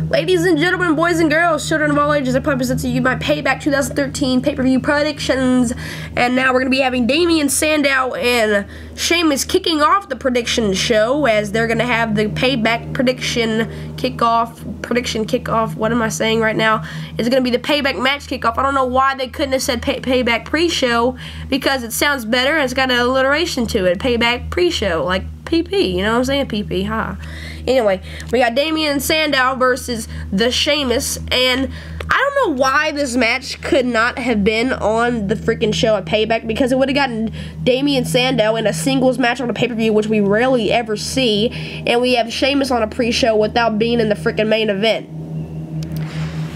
Ladies and gentlemen, boys and girls, children of all ages, I present to you my Payback 2013 pay-per-view predictions. And now we're going to be having Damien Sandow and Sheamus kicking off the prediction show, as they're going to have the Payback prediction kickoff. What am I saying right now? It's going to be the Payback match kickoff. I don't know why they couldn't have said Payback pre-show, because it sounds better and it's got an alliteration to it. Payback pre-show, like PP, you know what I'm saying? PP, ha. Anyway, we got Damien Sandow versus the Sheamus, and I don't know why this match could not have been on the freaking show at Payback, because it would have gotten Damien Sandow in a singles match on a pay-per-view, which we rarely ever see, and we have Sheamus on a pre-show without being in the freaking main event.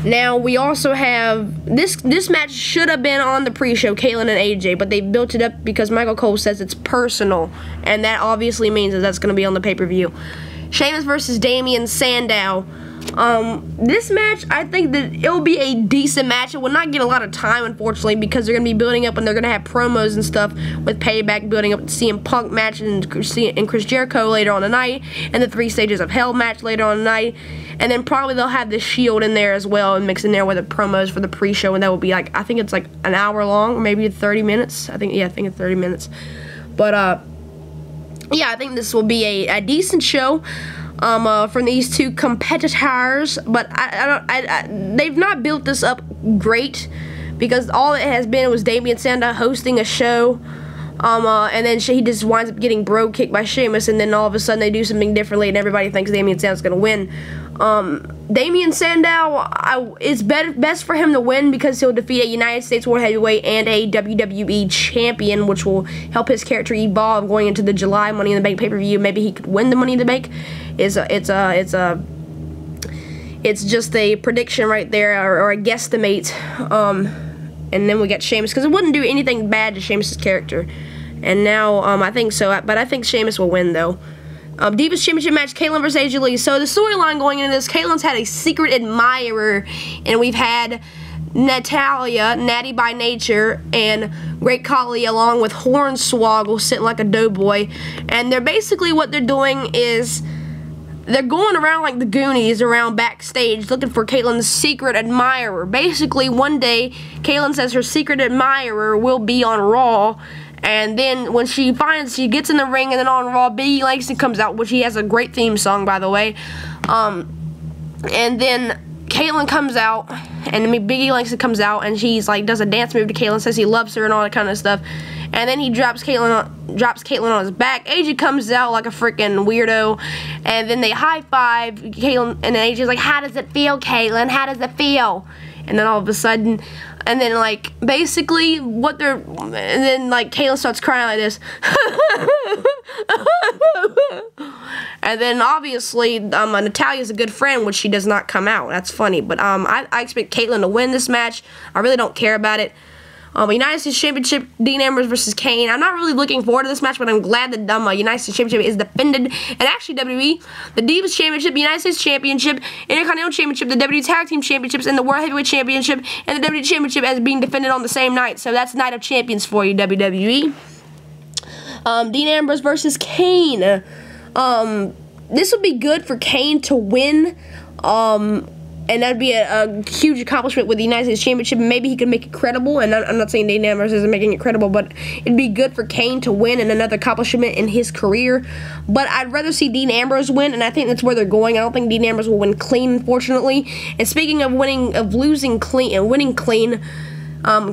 Now, we also have, this match should have been on the pre-show, Kaitlyn and AJ, but they built it up because Michael Cole says it's personal, and that obviously means that that's going to be on the pay-per-view. Sheamus versus Damien Sandow. This match, I think that it will be a decent match. It will not get a lot of time, unfortunately, because they're going to be building up and they're going to have promos and stuff with Payback, building up the CM Punk match and Chris Jericho later on the night, and the 3 Stages of Hell match later on the night, and then probably they'll have the Shield in there as well and mix in there with the promos for the pre-show, and that will be like, I think it's like an hour long, or maybe 30 minutes. I think it's 30 minutes. But yeah, I think this will be a decent show from these two competitors, but they've not built this up great, because all it has been was Damien Sandow hosting a show, and then he just winds up getting bro kicked by Sheamus, and then all of a sudden they do something differently and everybody thinks Damien Sandow's going to win. Damien Sandow, it's best for him to win, because he'll defeat a United States World Heavyweight and a WWE Champion, which will help his character evolve going into the July Money in the Bank pay-per-view. Maybe he could win the Money in the Bank. It's just a prediction right there, or a guesstimate. And then we got Sheamus, because it wouldn't do anything bad to Sheamus' character. And now I think so, but I think Sheamus will win though. Divas Championship match, Kaitlyn versus AJ Lee. So the storyline going into this, Kaitlyn's had a secret admirer, and we've had Natalya, Natty by Nature, and Great Khali along with Hornswoggle sitting like a doughboy. And they're basically, what they're doing is they're going around like the Goonies around backstage looking for Kaitlyn's secret admirer. Basically, one day, Kaitlyn says her secret admirer will be on Raw. And then when she gets in the ring, and then on Raw, Biggie Langston comes out, which he has a great theme song, by the way. And then Kaitlyn comes out, and Biggie Langston comes out, and she's like, does a dance move to Kaitlyn, says he loves her and all that kind of stuff. And then he drops Kaitlyn on his back. AJ comes out like a freaking weirdo, and then they high five Kaitlyn, and then AJ's like, how does it feel, Kaitlyn? How does it feel? And then all of a sudden, and then like basically and then like Kaitlyn starts crying like this. And then obviously Natalya's a good friend, which she does not come out. That's funny, but I expect Kaitlyn to win this match. I really don't care about it. United States Championship, Dean Ambrose versus Kane. I'm not really looking forward to this match, but I'm glad that United States Championship is defended. And actually, WWE, the Divas Championship, United States Championship, Intercontinental Championship, the WWE Tag Team Championships, and the World Heavyweight Championship, and the WWE Championship as being defended on the same night. So that's Night of Champions for you, WWE. Dean Ambrose versus Kane. This would be good for Kane to win. And that'd be a huge accomplishment with the United States Championship. Maybe he could make it credible, and I'm not saying Dean Ambrose isn't making it credible, but it'd be good for Kane to win and another accomplishment in his career. But I'd rather see Dean Ambrose win, and I think that's where they're going. I don't think Dean Ambrose will win clean, unfortunately. And speaking of losing clean and winning clean,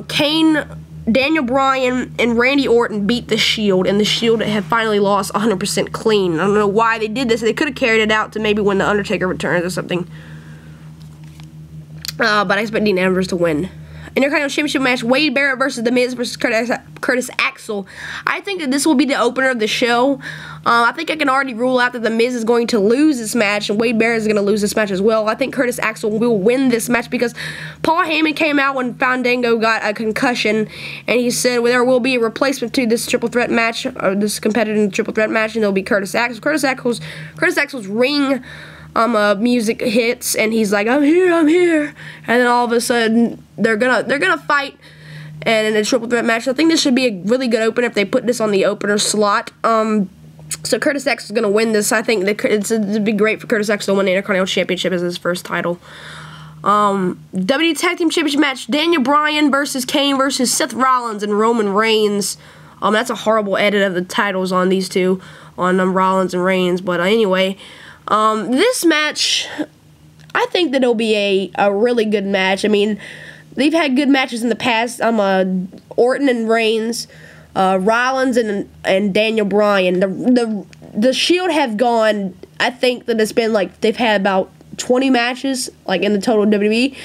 Kane, Daniel Bryan, and Randy Orton beat the Shield, and the Shield have finally lost 100% clean. I don't know why they did this. They could have carried it out to maybe when The Undertaker returns or something. But I expect Dean Ambrose to win. Intercontinental Championship match, Wade Barrett versus The Miz versus Curtis Axel. I think that this will be the opener of the show. I think I can already rule out that The Miz is going to lose this match, and Wade Barrett is going to lose this match as well. I think Curtis Axel will win this match, because Paul Heyman came out when Fandango got a concussion, and he said, well, there will be a replacement to this triple threat match, or this competitive triple threat match, and it'll be Curtis Axel. Curtis Axel's ring music hits, and he's like, I'm here, and then all of a sudden they're gonna fight, and in a triple threat match. I think this should be a really good opener if they put this on the opener slot. So Curtis Axel is going to win this. I think that it'd be great for Curtis Axel to win the Intercontinental Championship as his first title. WWE Tag Team Championship match, Daniel Bryan versus Kane versus Seth Rollins and Roman Reigns. That's a horrible edit of the titles on these two, on Rollins and Reigns. But anyway, this match, I think that it'll be a really good match. I mean, they've had good matches in the past. Orton and Reigns, Rollins and Daniel Bryan. The Shield have gone, I think that it's been like they've had about 20 matches, like in the total WWE,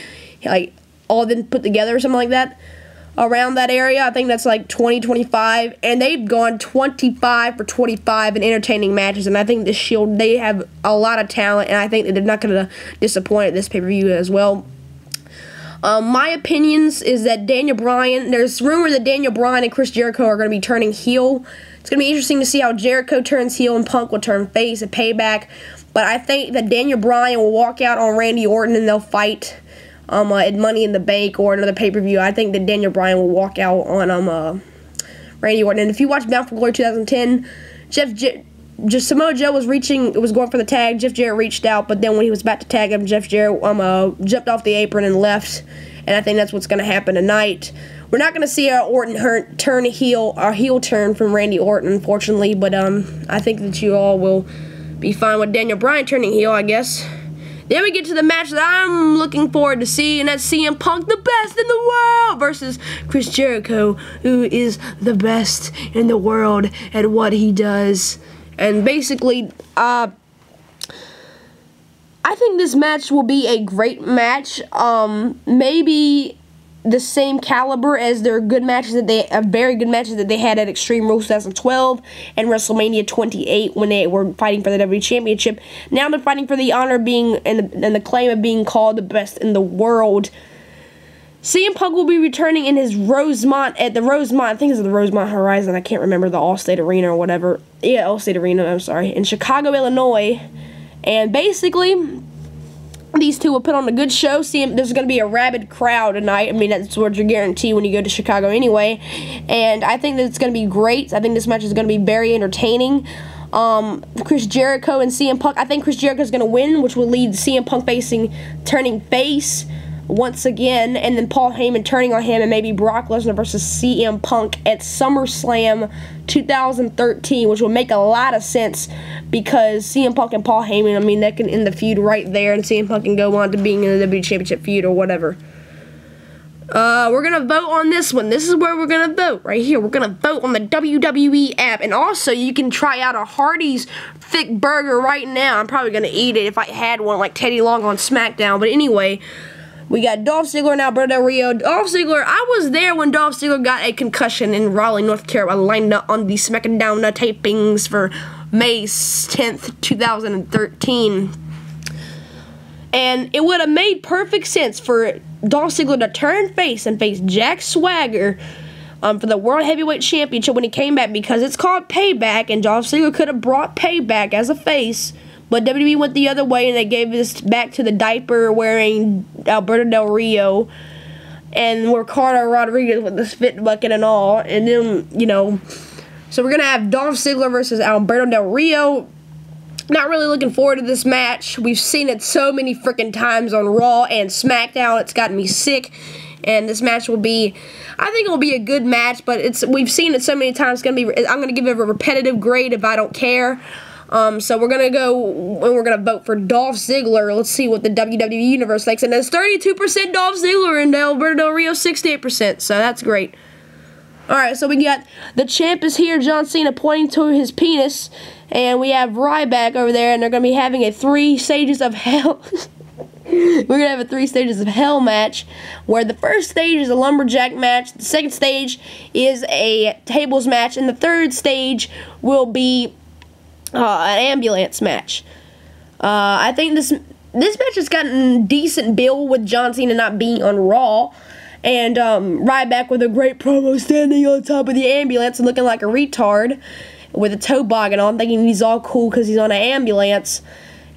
like all of them put together or something like that, around that area. I think that's like 20, 25, and they've gone 25 for 25 in entertaining matches, and I think the Shield, they have a lot of talent, and I think that they're not going to disappoint at this pay-per-view as well. My opinions is that Daniel Bryan, there's rumor that Daniel Bryan and Chris Jericho are going to be turning heel. It's going to be interesting to see how Jericho turns heel and Punk will turn face at Payback. But I think that Daniel Bryan will walk out on Randy Orton and they'll fight at Money in the Bank or another pay-per-view. I think that Daniel Bryan will walk out on Randy Orton. And if you watch Bound for Glory 2010, Samoa Joe was going for the tag. Jeff Jarrett reached out, but then when he was about to tag him, Jeff Jarrett jumped off the apron and left. And I think that's what's going to happen tonight. We're not going to see Orton turn heel turn from Randy Orton, unfortunately. But I think that you all will be fine with Daniel Bryan turning heel, I guess. Then we get to the match that I'm looking forward to see, and that's CM Punk, the best in the world, versus Chris Jericho, who is the best in the world at what he does. And basically, I think this match will be a great match. Maybe the same caliber as their good matches very good matches that they had at Extreme Rules 2012 and WrestleMania 28 when they were fighting for the WWE Championship. Now they're fighting for the honor of being and the claim of being called the best in the world. CM Punk will be returning in his Rosemont, I think it's the Rosemont Horizon, I can't remember, the Allstate Arena or whatever. Yeah, Allstate Arena, I'm sorry, in Chicago, Illinois. And basically, these two will put on a good show. There's going to be a rabid crowd tonight. I mean, that's what you're guaranteed when you go to Chicago anyway. And I think that it's going to be great. I think this match is going to be very entertaining. Chris Jericho and CM Punk. I think Chris Jericho is going to win, which will lead CM Punk turning face once again, and then Paul Heyman turning on him, and maybe Brock Lesnar versus CM Punk at SummerSlam 2013, which will make a lot of sense because CM Punk and Paul Heyman, I mean, they can end the feud right there, and CM Punk can go on to being in the WWE Championship feud or whatever. We're going to vote on this one. This is where we're going to vote, right here. We're going to vote on the WWE app, and also you can try out a Hardee's thick burger right now. I'm probably going to eat it if I had one like Teddy Long on SmackDown, but anyway, we got Dolph Ziggler and Alberto Del Rio. Dolph Ziggler, I was there when Dolph Ziggler got a concussion in Raleigh, North Carolina on the SmackDown tapings for May 10th, 2013. And it would have made perfect sense for Dolph Ziggler to turn face and face Jack Swagger for the World Heavyweight Championship when he came back, because it's called Payback, and Dolph Ziggler could have brought Payback as a face. But WWE went the other way, and they gave this back to the diaper-wearing Alberto Del Rio and Ricardo Rodriguez with the spit bucket and all. And then, so we're going to have Dolph Ziggler versus Alberto Del Rio. Not really looking forward to this match. We've seen it so many freaking times on Raw and SmackDown. It's gotten me sick. And this match will be, I think it will be a good match, but we've seen it so many times. I'm going to give it a repetitive grade if I don't care. So we're going to go, and we're going to vote for Dolph Ziggler. Let's see what the WWE Universe thinks. And there's 32% Dolph Ziggler and Alberto Del Rio 68%. So that's great. Alright, so we got the champ is here, John Cena pointing to his penis. And we have Ryback over there, and they're going to be having a 3 stages of hell. We're going to have a 3 stages of hell match, where the first stage is a lumberjack match, the second stage is a tables match, and the third stage will be an ambulance match. I think this match has gotten decent bill with John Cena not being on Raw, and Ryback with a great promo standing on top of the ambulance and looking like a retard with a toboggan on, thinking he's all cool because he's on an ambulance.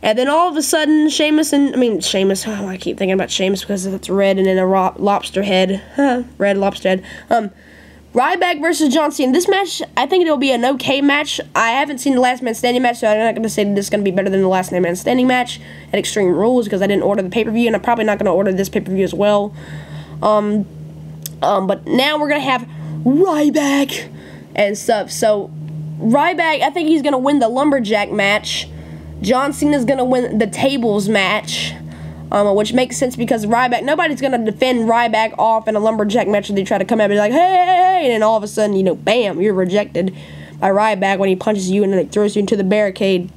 And then all of a sudden, I keep thinking about Sheamus because it's red and then a lobster head. Red lobster head. Ryback versus John Cena. This match, I think it'll be an okay match. I haven't seen the Last Man Standing match, so I'm not going to say this is going to be better than the Last Man Standing match at Extreme Rules because I didn't order the pay-per-view, and I'm probably not going to order this pay-per-view as well. But now we're going to have Ryback and stuff. So, Ryback, I think he's going to win the Lumberjack match. John Cena's going to win the Tables match. Which makes sense because Ryback, nobody's going to defend Ryback off in a Lumberjack match when they try to come out and be like, hey, and then all of a sudden, you know, bam, you're rejected by Ryback when he punches you and then throws you into the barricade.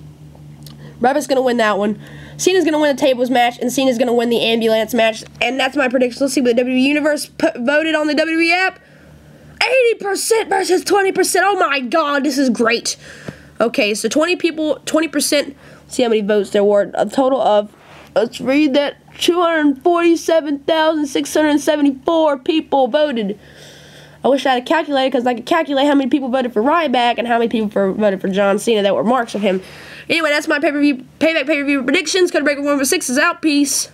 Ryback's going to win that one. Cena's going to win the Tables match, and Cena's going to win the Ambulance match, and that's my prediction. Let's see what the WWE Universe voted on the WWE app. 80% versus 20%. Oh my God, this is great. Okay, so 20 people, 20%. See how many votes there were. A total of, let's read that, 247,674 people voted. I wish I had a calculator because I could calculate how many people voted for Ryback and how many people voted for John Cena that were marks of him. Anyway, that's my payback pay-per-view predictions. Code Breaker 146 is out. Peace.